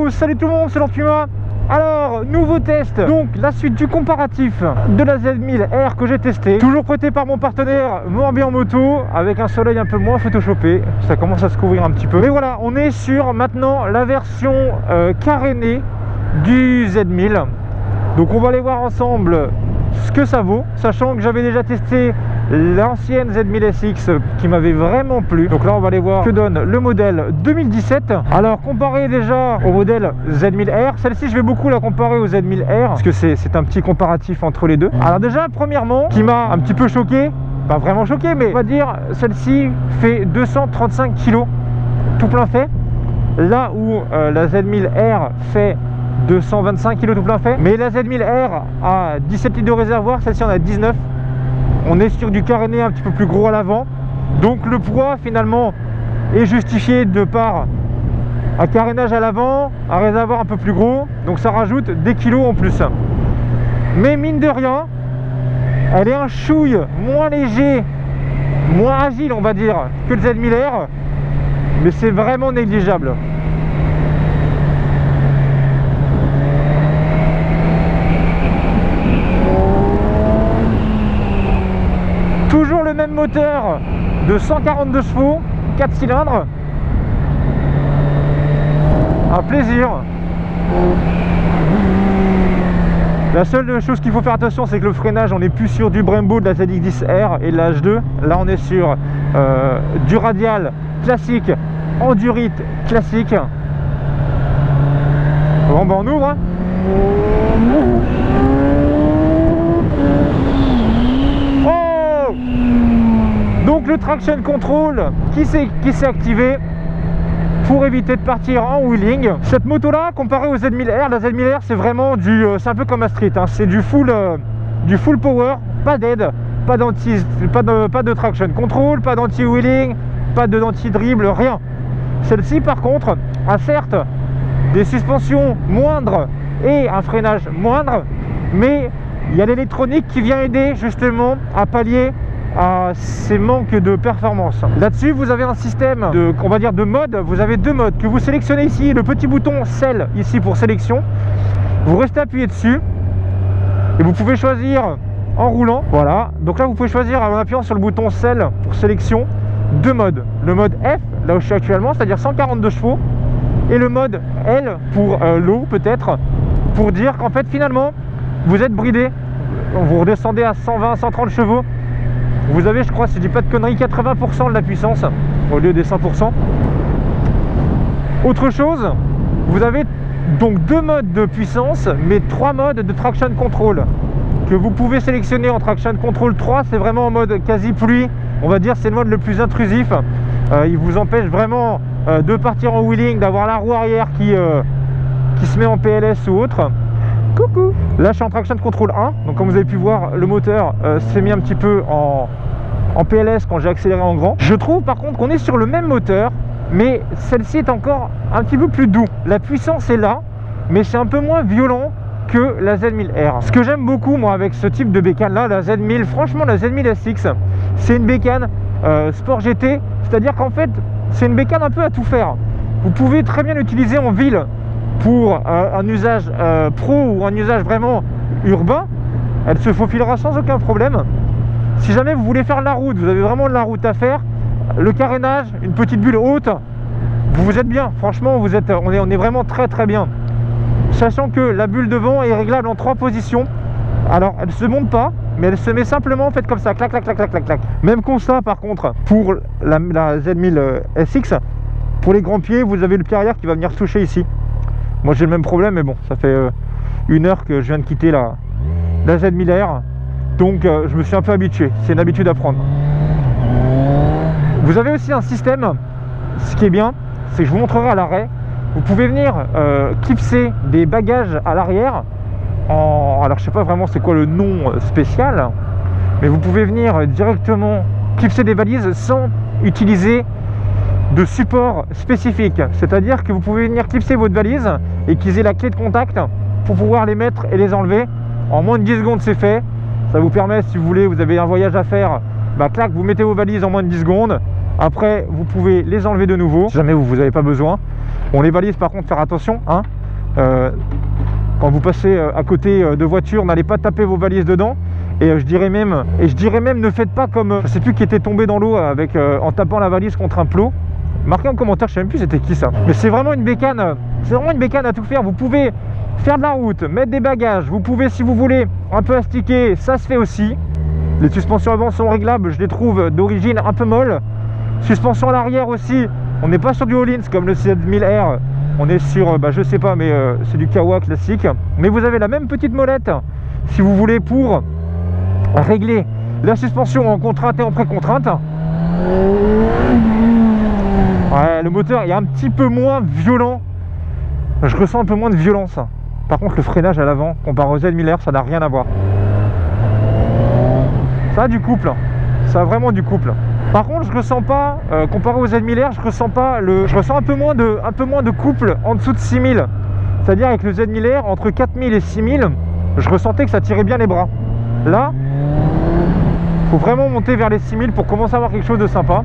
tous, salut tout le monde, c'est l'Enfuma. Alors, nouveau test, donc la suite du comparatif de la Z1000R que j'ai testé. Toujours prêté par mon partenaire Morbihan Moto, avec un soleil un peu moins photoshopé. Ça commence à se couvrir un petit peu. Mais voilà, on est sur maintenant la version carénée du Z1000. Donc on va aller voir ensemble ce que ça vaut, sachant que j'avais déjà testé l'ancienne Z1000SX qui m'avait vraiment plu. Donc là on va aller voir que donne le modèle 2017. Alors comparé déjà au modèle Z1000R, celle-ci je vais beaucoup la comparer au Z1000R parce que c'est un petit comparatif entre les deux. Alors déjà premièrement, qui m'a un petit peu choqué, pas vraiment choqué, mais on va dire celle-ci fait 235 kg tout plein fait, là où la Z1000R fait 225 kg tout plein fait. Mais la Z1000R a 17 litres de réservoir, celle-ci en a 19. On est sur du caréné un petit peu plus gros à l'avant, donc le poids finalement est justifié de par un carénage à l'avant, un réservoir un peu plus gros, donc ça rajoute des kilos en plus. Mais mine de rien, elle est un chouille moins léger, moins agile on va dire que le Z1000R, mais c'est vraiment négligeable. Toujours le même moteur de 142 chevaux, 4 cylindres. Un plaisir. La seule chose qu'il faut faire attention, c'est que le freinage, on n'est plus sur du Brembo de la ZX10R et de la H2. Là, on est sur du radial classique, endurite classique. Bon, ben on ouvre. Hein. Donc le traction control qui s'est activé pour éviter de partir en wheeling. Cette moto là, comparée au Z1000R, la Z1000R c'est vraiment c'est un peu comme la Street, hein. C'est du full power, pas d'aide, pas de traction control, pas d'anti-wheeling, pas d'anti-dribble, rien. Celle-ci par contre a certes des suspensions moindres et un freinage moindre, mais il y a l'électronique qui vient aider justement à pallier à ces manques de performance. Là-dessus, vous avez un système on va dire de mode. Vous avez deux modes que vous sélectionnez ici. Le petit bouton Cell ici pour sélection. Vous restez appuyé dessus et vous pouvez choisir en roulant. Voilà. Donc là, vous pouvez choisir en appuyant sur le bouton Cell pour sélection deux modes. Le mode F, là où je suis actuellement, c'est-à-dire 142 chevaux, et le mode L pour low peut-être, pour dire qu'en fait finalement vous êtes bridé. Vous redescendez à 120, 130 chevaux. Vous avez, je crois, si je dis pas de conneries, 80% de la puissance au lieu des 100%. Autre chose, vous avez donc deux modes de puissance, mais trois modes de traction control que vous pouvez sélectionner en traction control 3. C'est vraiment en mode quasi pluie, on va dire, c'est le mode le plus intrusif. Il vous empêche vraiment de partir en wheeling, d'avoir la roue arrière qui se met en PLS ou autre. Coucou. Là je suis en traction control 1, donc comme vous avez pu voir, le moteur s'est mis un petit peu en PLS quand j'ai accéléré en grand. Je trouve par contre qu'on est sur le même moteur, mais celle-ci est encore un petit peu plus doux. La puissance est là, mais c'est un peu moins violent que la Z1000R. Ce que j'aime beaucoup moi avec ce type de bécane là, la Z1000, franchement la Z1000 SX, c'est une bécane sport GT, c'est-à-dire qu'en fait c'est une bécane un peu à tout faire. Vous pouvez très bien l'utiliser en ville pour un usage pro ou un usage vraiment urbain. Elle se faufilera sans aucun problème. Si jamais vous voulez faire de la route, vous avez vraiment de la route à faire, le carénage, une petite bulle haute, vous êtes bien. Franchement, on est vraiment très très bien. Sachant que la bulle devant est réglable en 3 positions. Alors elle se monte pas, mais elle se met simplement faite comme ça, clac clac clac clac clac clac. Même constat par contre pour la Z1000 SX. Pour les grands pieds, vous avez le pied arrière qui va venir toucher ici. Moi j'ai le même problème, mais bon, ça fait 1 heure que je viens de quitter la Z1000R, donc je me suis un peu habitué, c'est une habitude à prendre. Vous avez aussi un système, ce qui est bien, c'est que je vous montrerai à l'arrêt, vous pouvez venir clipser des bagages à l'arrière, alors je sais pas vraiment c'est quoi le nom spécial, mais vous pouvez venir directement clipser des valises sans utiliser de support spécifique, c'est-à-dire que vous pouvez venir clipser votre valise et qu'ils aient la clé de contact pour pouvoir les mettre et les enlever. En moins de 10 secondes c'est fait. Ça vous permet, si vous voulez, vous avez un voyage à faire, bah clac, vous mettez vos valises en moins de 10 secondes. Après vous pouvez les enlever de nouveau si jamais vous n'avez pas besoin. Bon, les valises par contre, faire attention, hein, Quand vous passez à côté de voitures, n'allez pas taper vos valises dedans. Et je dirais même, ne faites pas comme, je sais plus qui était tombé dans l'eau avec en tapant la valise contre un plot. Marquez en commentaire, je sais même plus c'était qui ça. Mais c'est vraiment une bécane, c'est vraiment une bécane à tout faire. Vous pouvez faire de la route, mettre des bagages, vous pouvez si vous voulez un peu astiquer, ça se fait aussi. Les suspensions avant sont réglables, je les trouve d'origine un peu molles. Suspension à l'arrière aussi, on n'est pas sur du Öhlins comme le Z1000R. On est sur, je sais pas, mais c'est du Kawa classique. Mais vous avez la même petite molette, si vous voulez, pour régler la suspension en contrainte et en pré-contrainte. Ouais, le moteur est un petit peu moins violent. Je ressens un peu moins de violence. Par contre, le freinage à l'avant, comparé au Z1000R, ça n'a rien à voir. Ça a du couple. Ça a vraiment du couple. Par contre, je ressens pas, comparé au Z1000R, je ressens un peu moins de couple en dessous de 6000. C'est-à-dire avec le Z1000R, entre 4000 et 6000, je ressentais que ça tirait bien les bras. Là, il faut vraiment monter vers les 6000 pour commencer à avoir quelque chose de sympa.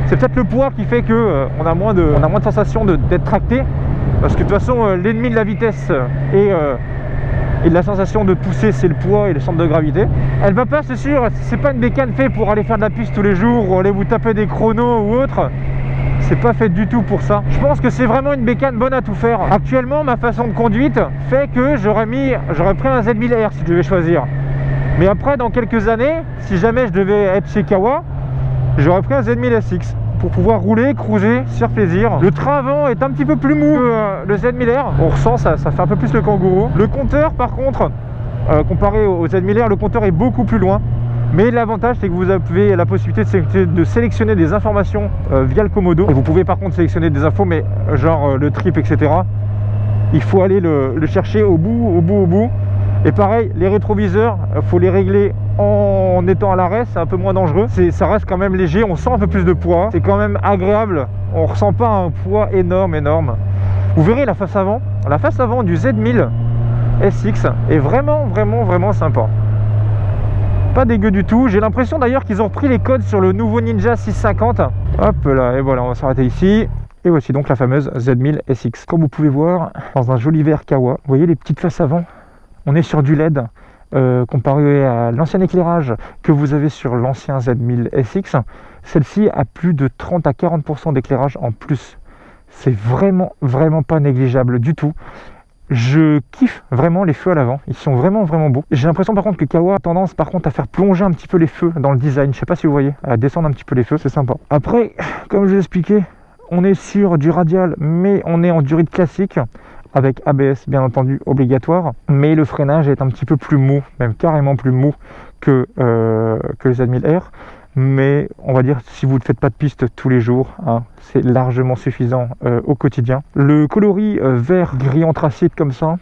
C'est peut-être le poids qui fait que on a moins de sensation d'être tracté. Parce que de toute façon, l'ennemi de la vitesse et de la sensation de pousser, c'est le poids et le centre de gravité. Elle va pas, c'est sûr, c'est pas une bécane faite pour aller faire de la piste tous les jours ou aller vous taper des chronos ou autre. C'est pas fait du tout pour ça. Je pense que c'est vraiment une bécane bonne à tout faire. Actuellement, ma façon de conduite fait que j'aurais pris un Z1000R si je devais choisir. Mais après, dans quelques années, si jamais je devais être chez Kawa, j'aurais pris un Z1000SX pour pouvoir rouler, cruiser, se faire plaisir. Le train avant est un petit peu plus mou que le Z1000R. On ressent, ça fait un peu plus le kangourou. Le compteur, par contre, comparé au Z1000R, le compteur est beaucoup plus loin. Mais l'avantage, c'est que vous avez la possibilité de sélectionner des informations via le Komodo. Et vous pouvez par contre sélectionner des infos, mais genre le trip, etc. Il faut aller le chercher au bout. Et pareil, les rétroviseurs, il faut les régler en étant à l'arrêt, c'est un peu moins dangereux. Ça reste quand même léger, on sent un peu plus de poids. C'est quand même agréable, on ne ressent pas un poids énorme. Vous verrez la face avant du Z1000 SX est vraiment sympa. Pas dégueu du tout. J'ai l'impression d'ailleurs qu'ils ont repris les codes sur le nouveau Ninja 650. Hop là, et voilà, on va s'arrêter ici. Et voici donc la fameuse Z1000 SX. Comme vous pouvez voir, dans un joli vert Kawa, vous voyez les petites faces avant. On est sur du LED comparé à l'ancien éclairage que vous avez sur l'ancien Z1000 SX. Celle-ci a plus de 30 à 40% d'éclairage en plus. C'est vraiment pas négligeable du tout. Je kiffe vraiment les feux à l'avant, ils sont vraiment beaux. J'ai l'impression par contre que Kawa a tendance par contre à faire plonger un petit peu les feux dans le design. Je sais pas si vous voyez, à descendre un petit peu les feux, c'est sympa. Après, comme je vous ai expliqué, on est sur du radial, mais on est en durite classique, avec ABS bien entendu obligatoire, mais le freinage est un petit peu plus mou, même carrément plus mou que le Z1000R. Mais on va dire si vous ne faites pas de piste tous les jours, hein, c'est largement suffisant au quotidien. Le coloris vert gris anthracite comme ça,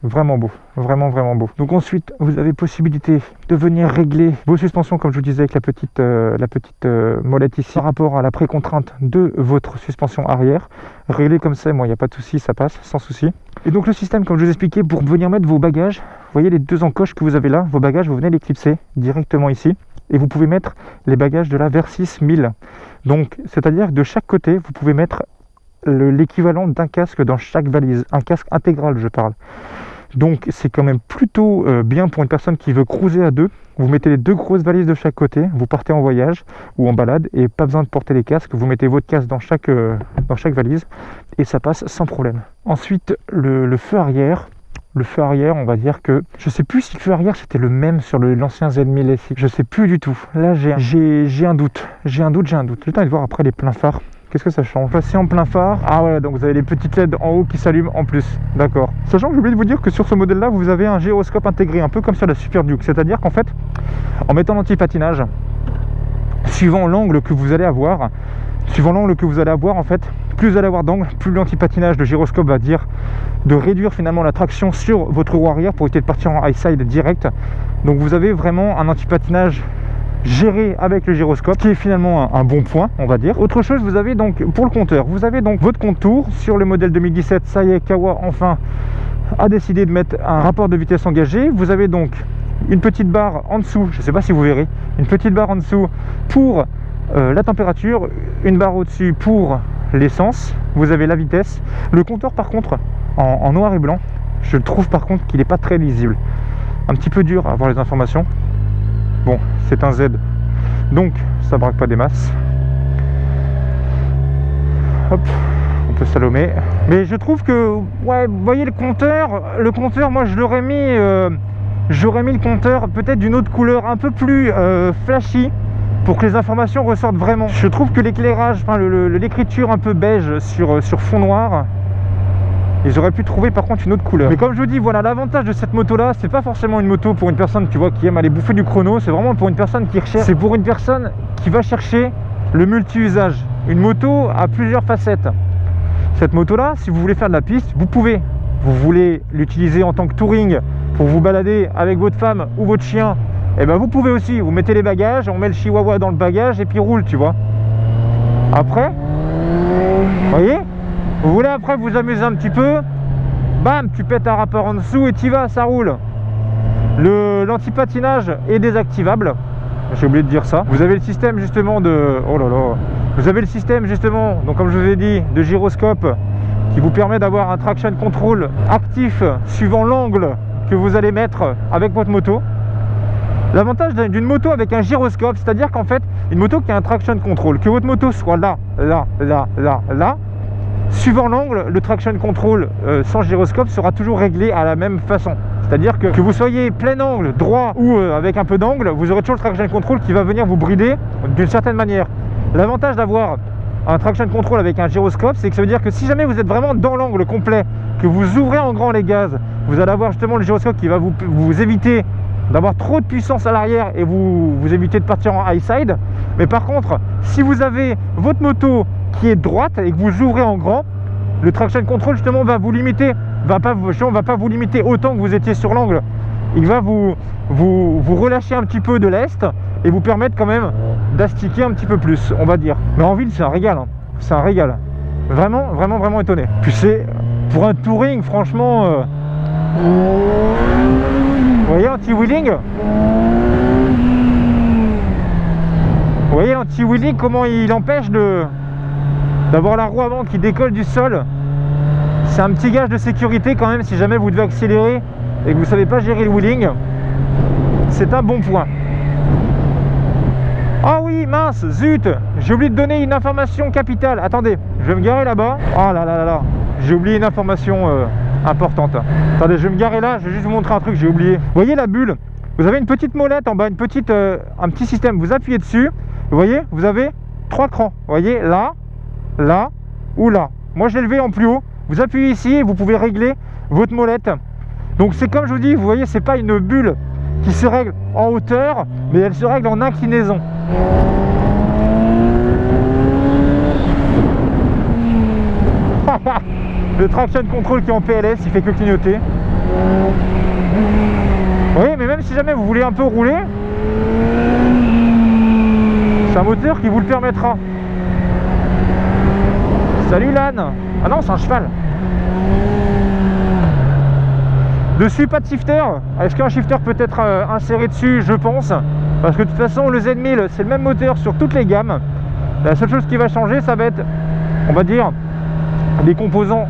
vraiment beau, vraiment beau. Donc ensuite vous avez possibilité de venir régler vos suspensions comme je vous disais avec la petite molette ici par rapport à la précontrainte de votre suspension arrière. Régler comme ça, moi il n'y a pas de souci, ça passe sans souci. Et donc le système comme je vous expliquais pour venir mettre vos bagages, vous voyez les deux encoches que vous avez là, vos bagages vous venez les clipser directement ici. Et vous pouvez mettre les bagages de la Versys 1000. Donc, c'est-à-dire que de chaque côté, vous pouvez mettre l'équivalent d'un casque dans chaque valise. Un casque intégral, je parle. Donc, c'est quand même plutôt bien pour une personne qui veut cruiser à deux. Vous mettez les deux grosses valises de chaque côté. Vous partez en voyage ou en balade et pas besoin de porter les casques. Vous mettez votre casque dans chaque valise et ça passe sans problème. Ensuite, le feu arrière. Le feu arrière, on va dire que... Je sais plus si le feu arrière c'était le même sur l'ancien Z1000 SX. Je sais plus du tout. Là, j'ai un doute. J'ai le temps de voir après les pleins phares. Qu'est-ce que ça change? Passer en plein phare. Ah ouais, donc vous avez les petites LED en haut qui s'allument en plus. D'accord. Sachant que j'ai oublié de vous dire que sur ce modèle-là, vous avez un gyroscope intégré, un peu comme sur la Super Duke. C'est-à-dire qu'en fait, en mettant l'anti-patinage, suivant l'angle que vous allez avoir, en fait, plus vous allez avoir d'angle, plus l'anti-patinage, le gyroscope va dire de réduire finalement la traction sur votre roue arrière pour éviter de partir en high side direct. Donc vous avez vraiment un anti-patinage géré avec le gyroscope, qui est finalement un bon point, on va dire. Autre chose, vous avez donc pour le compteur, vous avez donc votre contour sur le modèle 2017. Ça y est, Kawa enfin a décidé de mettre un rapport de vitesse engagé. Vous avez donc une petite barre en dessous, je ne sais pas si vous verrez, une petite barre en dessous pour la température, une barre au-dessus pour l'essence. Vous avez la vitesse. Le compteur par contre en noir et blanc. Je trouve par contre qu'il n'est pas très lisible. Un petit peu dur à avoir les informations. Bon, c'est un Z, donc ça braque pas des masses. Hop, on peut salomer. Mais je trouve que, ouais, vous voyez le compteur, moi j'aurais mis le compteur peut-être d'une autre couleur, un peu plus flashy, pour que les informations ressortent vraiment. Je trouve que l'éclairage, enfin l'écriture un peu beige sur fond noir, ils auraient pu trouver par contre une autre couleur. Mais comme je vous dis, voilà, l'avantage de cette moto là, c'est pas forcément une moto pour une personne, tu vois, qui aime aller bouffer du chrono. C'est vraiment pour une personne qui recherche, c'est pour une personne qui va chercher le multi-usage. Une moto à plusieurs facettes. Cette moto là, si vous voulez faire de la piste, vous pouvez. Vous voulez l'utiliser en tant que touring pour vous balader avec votre femme ou votre chien, et ben vous pouvez aussi. Vous mettez les bagages, on met le chihuahua dans le bagage et puis roule, tu vois. Après, vous voyez, vous voulez après vous amuser un petit peu, bam, tu pètes un rapport en dessous et t'y vas, ça roule. L'anti-patinage est désactivable, j'ai oublié de dire ça. Vous avez le système justement de... Oh là là. Vous avez le système justement, donc comme je vous ai dit, de gyroscope qui vous permet d'avoir un traction control actif suivant l'angle que vous allez mettre avec votre moto. L'avantage d'une moto avec un gyroscope, c'est-à-dire qu'en fait, une moto qui a un traction control, que votre moto soit là, suivant l'angle, le traction control sans gyroscope sera toujours réglé à la même façon. C'est-à-dire que vous soyez plein angle, droit ou avec un peu d'angle, vous aurez toujours le traction control qui va venir vous brider d'une certaine manière. L'avantage d'avoir un traction control avec un gyroscope, c'est que ça veut dire que si jamais vous êtes vraiment dans l'angle complet, que vous ouvrez en grand les gaz, vous allez avoir justement le gyroscope qui va vous éviter d'avoir trop de puissance à l'arrière et vous éviter de partir en high side. Mais par contre, si vous avez votre moto qui est droite et que vous ouvrez en grand, le traction control justement va vous limiter, va pas vous limiter autant que vous étiez sur l'angle. Il va vous relâcher un petit peu de l'est et vous permettre quand même d'astiquer un petit peu plus, on va dire. Mais en ville, c'est un régal, hein. C'est un régal. Vraiment, vraiment, vraiment étonné. Puis c'est, pour un touring, franchement... Vous voyez l'anti-wheeling? Vous voyez l'anti-wheeling, comment il empêche d'avoir la roue avant qui décolle du sol. C'est un petit gage de sécurité quand même si jamais vous devez accélérer et que vous ne savez pas gérer le wheeling. C'est un bon point. Ah oui, mince, zut, j'ai oublié de donner une information capitale. Attendez, je vais me garer là-bas. Oh là là là là, j'ai oublié une information importante. Attendez, je vais me garer là, je vais juste vous montrer un truc, j'ai oublié. Vous voyez la bulle? Vous avez une petite molette en bas, un petit système. Vous appuyez dessus, vous voyez, vous avez 3 crans. Vous voyez, là, là ou là. Moi, je l'ai levé en plus haut. Vous appuyez ici et vous pouvez régler votre molette. Donc c'est comme je vous dis, vous voyez, c'est pas une bulle qui se règle en hauteur, mais elle se règle en inclinaison. Le traction control qui est en PLS, il fait que clignoter. Oui, mais même si jamais vous voulez un peu rouler, c'est un moteur qui vous le permettra. Salut l'âne. Ah non, c'est un cheval. Dessus, pas de shifter. Est-ce qu'un shifter peut être inséré dessus? Je pense. Parce que de toute façon, le Z1000, c'est le même moteur sur toutes les gammes. La seule chose qui va changer, ça va être, on va dire, des composants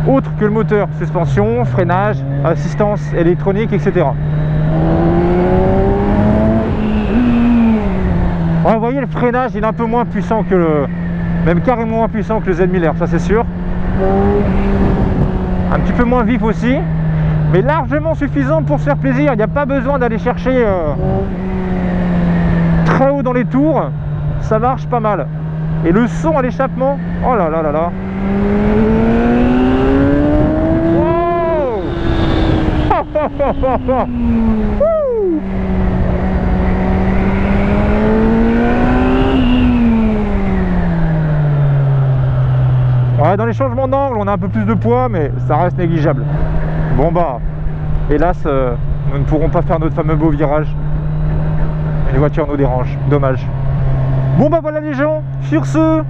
autres que le moteur. Suspension, freinage, assistance électronique, etc. Ouais, vous voyez, le freinage, il est un peu moins puissant que le... Même carrément moins puissant que le Z1000R, ça c'est sûr. Un petit peu moins vif aussi. Mais largement suffisant pour se faire plaisir. Il n'y a pas besoin d'aller chercher très haut dans les tours. Ça marche pas mal. Et le son à l'échappement, oh là là là là. Wow. Ouais, dans les changements d'angle, on a un peu plus de poids, mais ça reste négligeable. Bon bah, hélas, nous ne pourrons pas faire notre fameux beau virage. Les voitures nous dérangent, dommage. Bon bah voilà les gens, sur ce,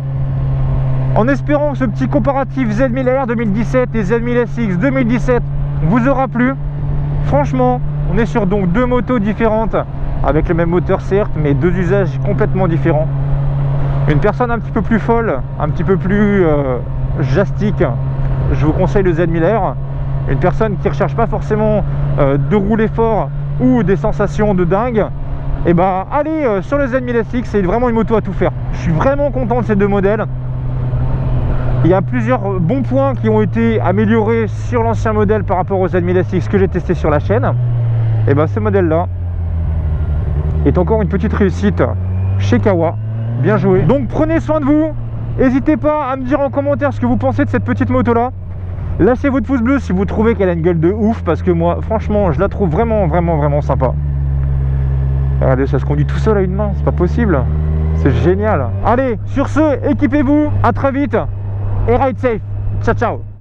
en espérant que ce petit comparatif Z1000R 2017 et Z1000SX 2017 vous aura plu. Franchement, on est sur donc 2 motos différentes, avec le même moteur certes, mais 2 usages complètement différents. Une personne un petit peu plus folle, un petit peu plus jastique, je vous conseille le Z1000R. Une personne qui ne recherche pas forcément de rouler fort ou des sensations de dingue, et ben allez sur le Z1000SX, c'est vraiment une moto à tout faire. Je suis vraiment content de ces deux modèles. Il y a plusieurs bons points qui ont été améliorés sur l'ancien modèle par rapport au Z1000SX que j'ai testé sur la chaîne. Et ben ce modèle là est encore une petite réussite chez Kawa. Bien joué. Donc prenez soin de vous. N'hésitez pas à me dire en commentaire ce que vous pensez de cette petite moto là. Lâchez votre pouce bleu si vous trouvez qu'elle a une gueule de ouf, parce que moi franchement je la trouve vraiment sympa. Regardez, ça se conduit tout seul à une main, c'est pas possible. C'est génial. Allez, sur ce, équipez-vous, à très vite et ride safe. Ciao ciao.